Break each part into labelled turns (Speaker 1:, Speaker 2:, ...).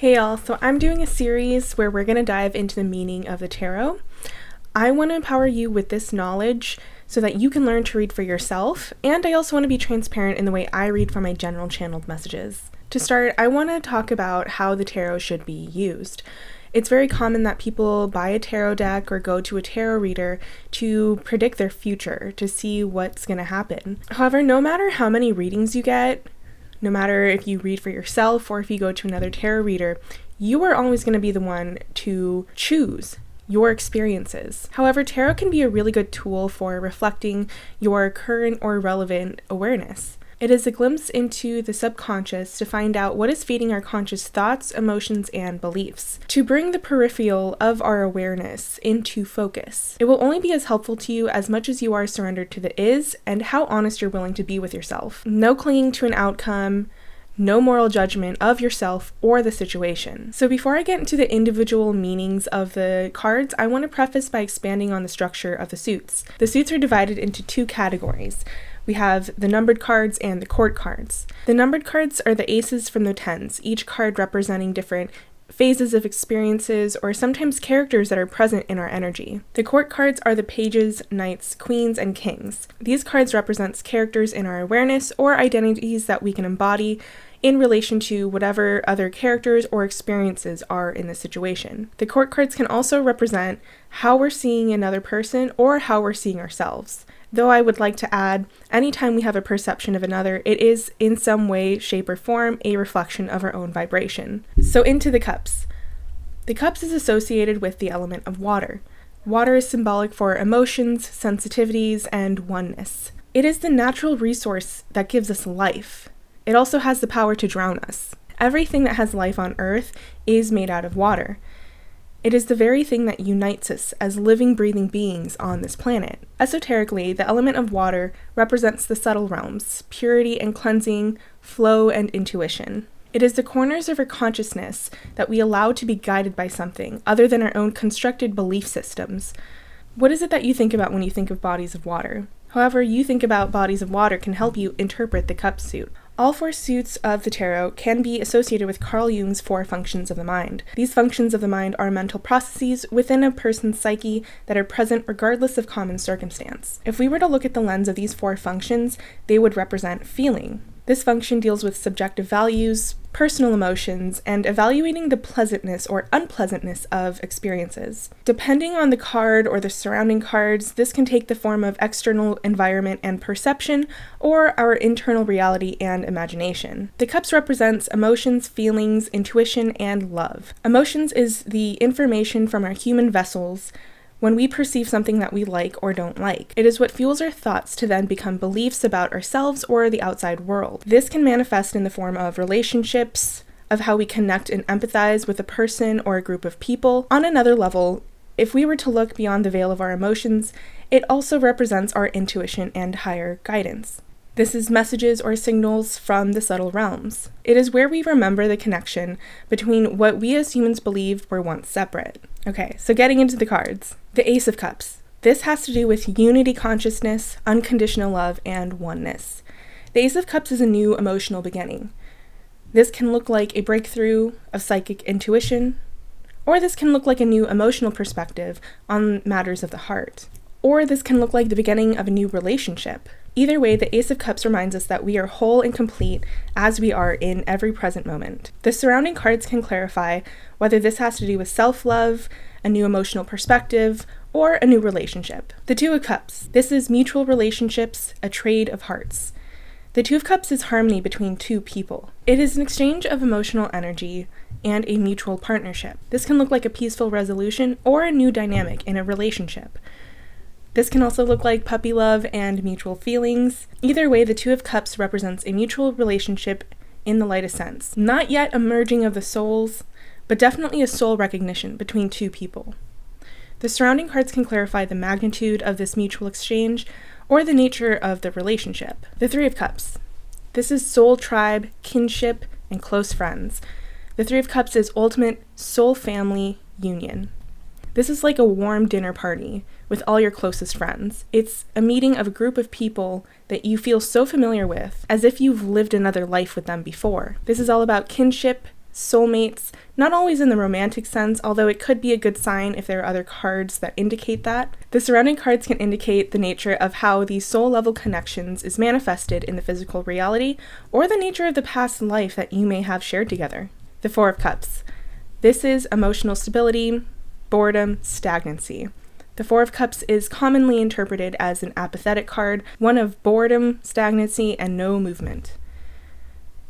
Speaker 1: Hey y'all, so I'm doing a series where we're going to dive into the meaning of the tarot. I want to empower you with this knowledge so that you can learn to read for yourself, and I also want to be transparent in the way I read for my general channeled messages. To start, I want to talk about how the tarot should be used. It's very common that people buy a tarot deck or go to a tarot reader to predict their future, to see what's going to happen. However, no matter how many readings you get, no matter if you read for yourself or if you go to another tarot reader, you are always going to be the one to choose your experiences. However, tarot can be a really good tool for reflecting your current or relevant awareness. It is a glimpse into the subconscious to find out what is feeding our conscious thoughts, emotions, and beliefs, to bring the peripheral of our awareness into focus. It will only be as helpful to you as much as you are surrendered to the is and how honest you're willing to be with yourself. No clinging to an outcome, no moral judgment of yourself or the situation. So before I get into the individual meanings of the cards, I want to preface by expanding on the structure of the suits. The suits are divided into two categories. We have the numbered cards and the court cards. The numbered cards are the aces from the tens, each card representing different phases of experiences or sometimes characters that are present in our energy. The court cards are the pages, knights, queens, and kings. These cards represent characters in our awareness or identities that we can embody in relation to whatever other characters or experiences are in the situation. The court cards can also represent how we're seeing another person or how we're seeing ourselves. Though I would like to add, anytime we have a perception of another, it is in some way, shape, or form a reflection of our own vibration. So into the cups. The cups is associated with the element of water. Water is symbolic for emotions, sensitivities, and oneness. It is the natural resource that gives us life. It also has the power to drown us. Everything that has life on Earth is made out of water. It is the very thing that unites us as living, breathing beings on this planet. Esoterically, the element of water represents the subtle realms, purity and cleansing, flow and intuition. It is the corners of our consciousness that we allow to be guided by something other than our own constructed belief systems. What is it that you think about when you think of bodies of water? However you think about bodies of water can help you interpret the cup suit. All four suits of the tarot can be associated with Carl Jung's four functions of the mind. These functions of the mind are mental processes within a person's psyche that are present regardless of common circumstance. If we were to look at the lens of these four functions, they would represent feeling. This function deals with subjective values, personal emotions, and evaluating the pleasantness or unpleasantness of experiences. Depending on the card or the surrounding cards, this can take the form of external environment and perception, or our internal reality and imagination. The cups represents emotions, feelings, intuition, and love. Emotions is the information from our human vessels when we perceive something that we like or don't like. It is what fuels our thoughts to then become beliefs about ourselves or the outside world. This can manifest in the form of relationships, of how we connect and empathize with a person or a group of people. On another level, if we were to look beyond the veil of our emotions, it also represents our intuition and higher guidance. This is messages or signals from the subtle realms. It is where we remember the connection between what we as humans believed were once separate. Okay, so getting into the cards. The Ace of Cups. This has to do with unity consciousness, unconditional love, and oneness. The Ace of Cups is a new emotional beginning. This can look like a breakthrough of psychic intuition, or this can look like a new emotional perspective on matters of the heart. Or this can look like the beginning of a new relationship. Either way, the Ace of Cups reminds us that we are whole and complete as we are in every present moment. The surrounding cards can clarify whether this has to do with self-love, a new emotional perspective, or a new relationship. The Two of Cups. This is mutual relationships, a trade of hearts. The Two of Cups is harmony between two people. It is an exchange of emotional energy and a mutual partnership. This can look like a peaceful resolution or a new dynamic in a relationship. This can also look like puppy love and mutual feelings. Either way, the Two of Cups represents a mutual relationship in the lightest sense. Not yet a merging of the souls, but definitely a soul recognition between two people. The surrounding cards can clarify the magnitude of this mutual exchange or the nature of the relationship. The Three of Cups. This is soul tribe, kinship, and close friends. The Three of Cups is ultimate soul family union. This is like a warm dinner party with all your closest friends. It's a meeting of a group of people that you feel so familiar with, as if you've lived another life with them before. This is all about kinship, soulmates, not always in the romantic sense, although it could be a good sign if there are other cards that indicate that. The surrounding cards can indicate the nature of how these soul-level connections is manifested in the physical reality, or the nature of the past life that you may have shared together. The Four of Cups. This is emotional stability, boredom, stagnancy. The Four of Cups is commonly interpreted as an apathetic card, one of boredom, stagnancy, and no movement.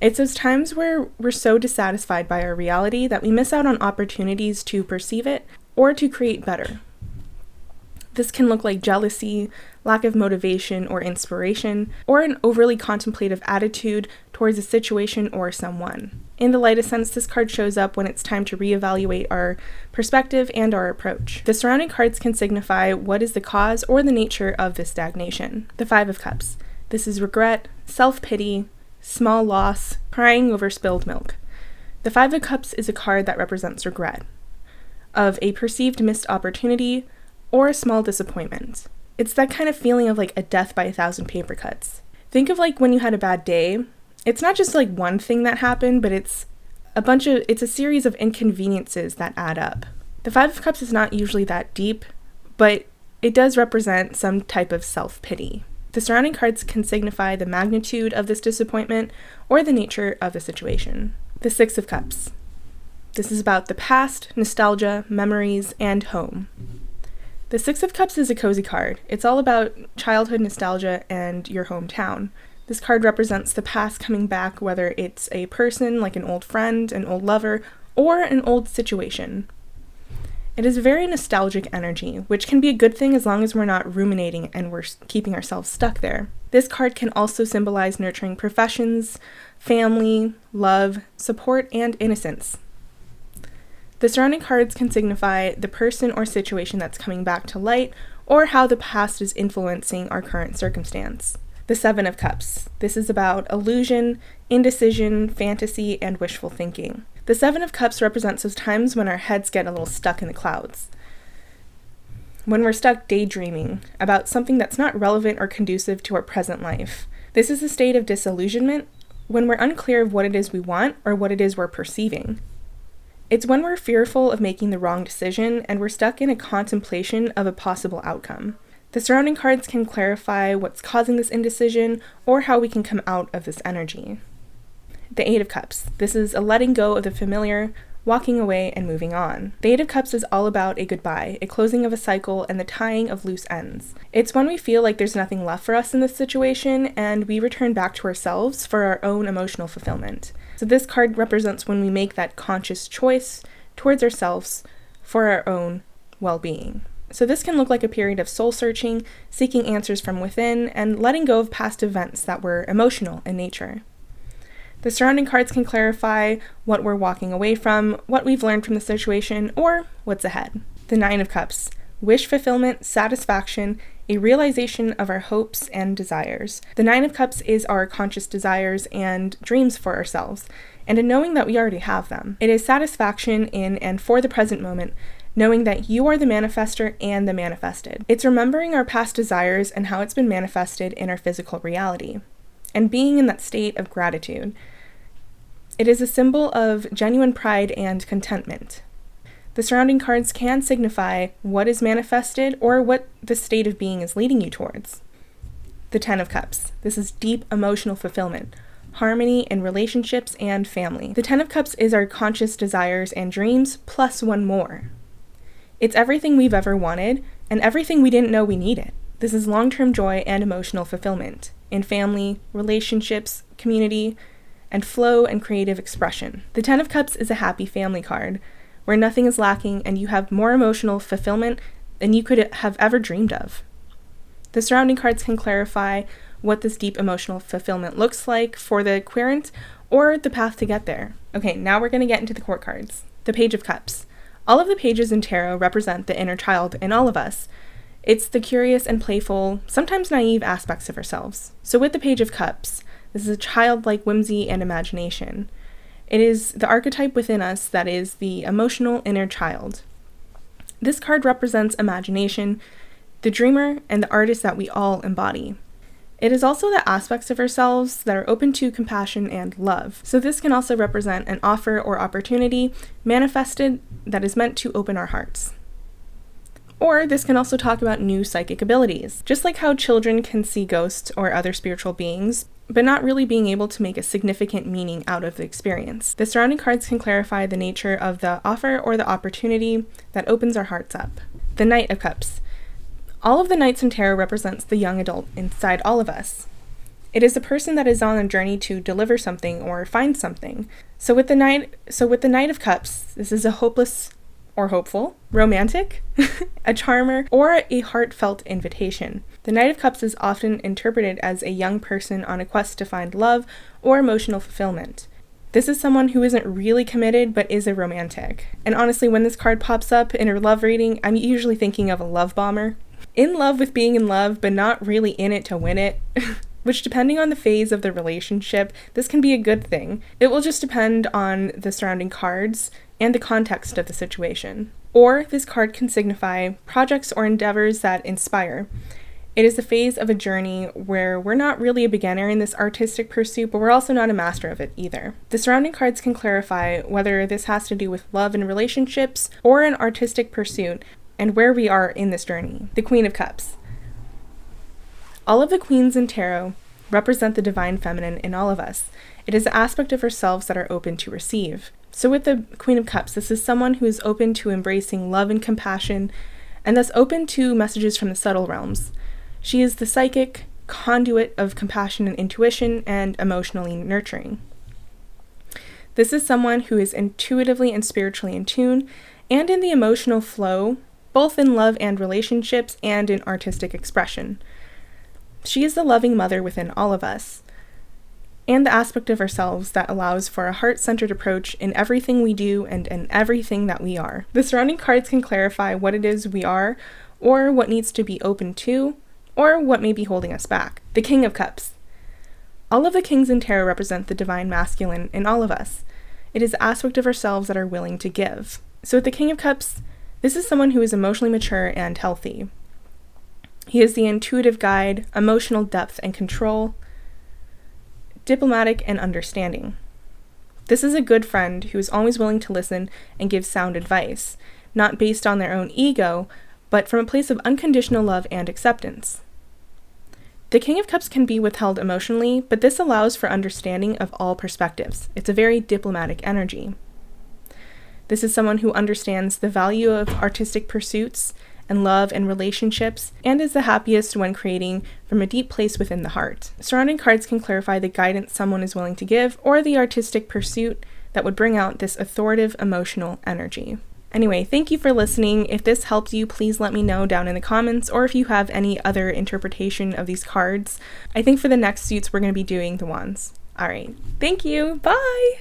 Speaker 1: It's those times where we're so dissatisfied by our reality that we miss out on opportunities to perceive it or to create better. This can look like jealousy, lack of motivation or inspiration, or an overly contemplative attitude towards a situation or someone. In the lightest sense, this card shows up when it's time to reevaluate our perspective and our approach. The surrounding cards can signify what is the cause or the nature of this stagnation. The Five of Cups. This is regret, self-pity, small loss, crying over spilled milk. The Five of Cups is a card that represents regret of a perceived missed opportunity or a small disappointment. It's that kind of feeling of like a death by 1,000 paper cuts. Think of like when you had a bad day. It's not just like one thing that happened, but it's a series of inconveniences that add up. The Five of Cups is not usually that deep, but it does represent some type of self-pity. The surrounding cards can signify the magnitude of this disappointment or the nature of the situation. The Six of Cups. This is about the past, nostalgia, memories, and home. The Six of Cups is a cozy card. It's all about childhood nostalgia and your hometown. This card represents the past coming back, whether it's a person, like an old friend, an old lover, or an old situation. It is a very nostalgic energy, which can be a good thing as long as we're not ruminating and we're keeping ourselves stuck there. This card can also symbolize nurturing professions, family, love, support, and innocence. The surrounding cards can signify the person or situation that's coming back to light, or how the past is influencing our current circumstance. The Seven of Cups. This is about illusion, indecision, fantasy, and wishful thinking. The Seven of Cups represents those times when our heads get a little stuck in the clouds. When we're stuck daydreaming about something that's not relevant or conducive to our present life. This is a state of disillusionment when we're unclear of what it is we want or what it is we're perceiving. It's when we're fearful of making the wrong decision and we're stuck in a contemplation of a possible outcome. The surrounding cards can clarify what's causing this indecision or how we can come out of this energy. The Eight of Cups. This is a letting go of the familiar, walking away and moving on. The Eight of Cups is all about a goodbye, a closing of a cycle, and the tying of loose ends. It's when we feel like there's nothing left for us in this situation and we return back to ourselves for our own emotional fulfillment. So this card represents when we make that conscious choice towards ourselves for our own well-being. So this can look like a period of soul-searching, seeking answers from within, and letting go of past events that were emotional in nature. The surrounding cards can clarify what we're walking away from, what we've learned from the situation, or what's ahead. The Nine of Cups. Wish fulfillment, satisfaction, a realization of our hopes and desires. The Nine of Cups is our conscious desires and dreams for ourselves, and a knowing that we already have them. It is satisfaction in and for the present moment, knowing that you are the manifester and the manifested. It's remembering our past desires and how it's been manifested in our physical reality, and being in that state of gratitude. It is a symbol of genuine pride and contentment. The surrounding cards can signify what is manifested or what the state of being is leading you towards. The Ten of Cups. This is deep emotional fulfillment, harmony in relationships and family. The Ten of Cups is our conscious desires and dreams plus one more. It's everything we've ever wanted and everything we didn't know we needed. This is long-term joy and emotional fulfillment in family, relationships, community, and flow and creative expression. The Ten of Cups is a happy family card where nothing is lacking and you have more emotional fulfillment than you could have ever dreamed of. The surrounding cards can clarify what this deep emotional fulfillment looks like for the querent or the path to get there. Okay, now we're going to get into the court cards. The Page of Cups. All of the pages in tarot represent the inner child in all of us. It's the curious and playful, sometimes naive aspects of ourselves. So with the Page of Cups, this is a childlike whimsy and imagination. It is the archetype within us that is the emotional inner child. This card represents imagination, the dreamer, and the artist that we all embody. It is also the aspects of ourselves that are open to compassion and love. So this can also represent an offer or opportunity manifested that is meant to open our hearts. Or this can also talk about new psychic abilities. Just like how children can see ghosts or other spiritual beings, but not really being able to make a significant meaning out of the experience. The surrounding cards can clarify the nature of the offer or the opportunity that opens our hearts up. The Knight of Cups. All of the Knights in Tarot represents the young adult inside all of us. It is a person that is on a journey to deliver something or find something. So with the Knight of Cups, this is a hopeless or hopeful, romantic, a charmer, or a heartfelt invitation. The Knight of Cups is often interpreted as a young person on a quest to find love or emotional fulfillment. This is someone who isn't really committed but is a romantic. And honestly, when this card pops up in a love reading, I'm usually thinking of a love bomber. In love with being in love, but not really in it to win it, which depending on the phase of the relationship, this can be a good thing. It will just depend on the surrounding cards and the context of the situation. Or this card can signify projects or endeavors that inspire. It is a phase of a journey where we're not really a beginner in this artistic pursuit, but we're also not a master of it either. The surrounding cards can clarify whether this has to do with love and relationships or an artistic pursuit, and where we are in this journey. The Queen of Cups. All of the queens in tarot represent the divine feminine in all of us. It is an aspect of ourselves that are open to receive. So with the Queen of Cups, this is someone who is open to embracing love and compassion, and thus open to messages from the subtle realms. She is the psychic conduit of compassion and intuition and emotionally nurturing. This is someone who is intuitively and spiritually in tune and in the emotional flow, both in love and relationships and in artistic expression. She is the loving mother within all of us, and the aspect of ourselves that allows for a heart-centered approach in everything we do and in everything that we are. The surrounding cards can clarify what it is we are, or what needs to be open to, or what may be holding us back. The King of Cups. All of the kings in tarot represent the divine masculine in all of us. It is the aspect of ourselves that are willing to give. So with the King of Cups, this is someone who is emotionally mature and healthy. He is the intuitive guide, emotional depth and control, diplomatic and understanding. This is a good friend who is always willing to listen and give sound advice, not based on their own ego, but from a place of unconditional love and acceptance. The King of Cups can be withheld emotionally, but this allows for understanding of all perspectives. It's a very diplomatic energy. This is someone who understands the value of artistic pursuits and love and relationships, and is the happiest when creating from a deep place within the heart. Surrounding cards can clarify the guidance someone is willing to give, or the artistic pursuit that would bring out this authoritative emotional energy. Anyway, thank you for listening. If this helped you, please let me know down in the comments, or if you have any other interpretation of these cards. I think for the next suits, we're going to be doing the wands. All right. Thank you. Bye!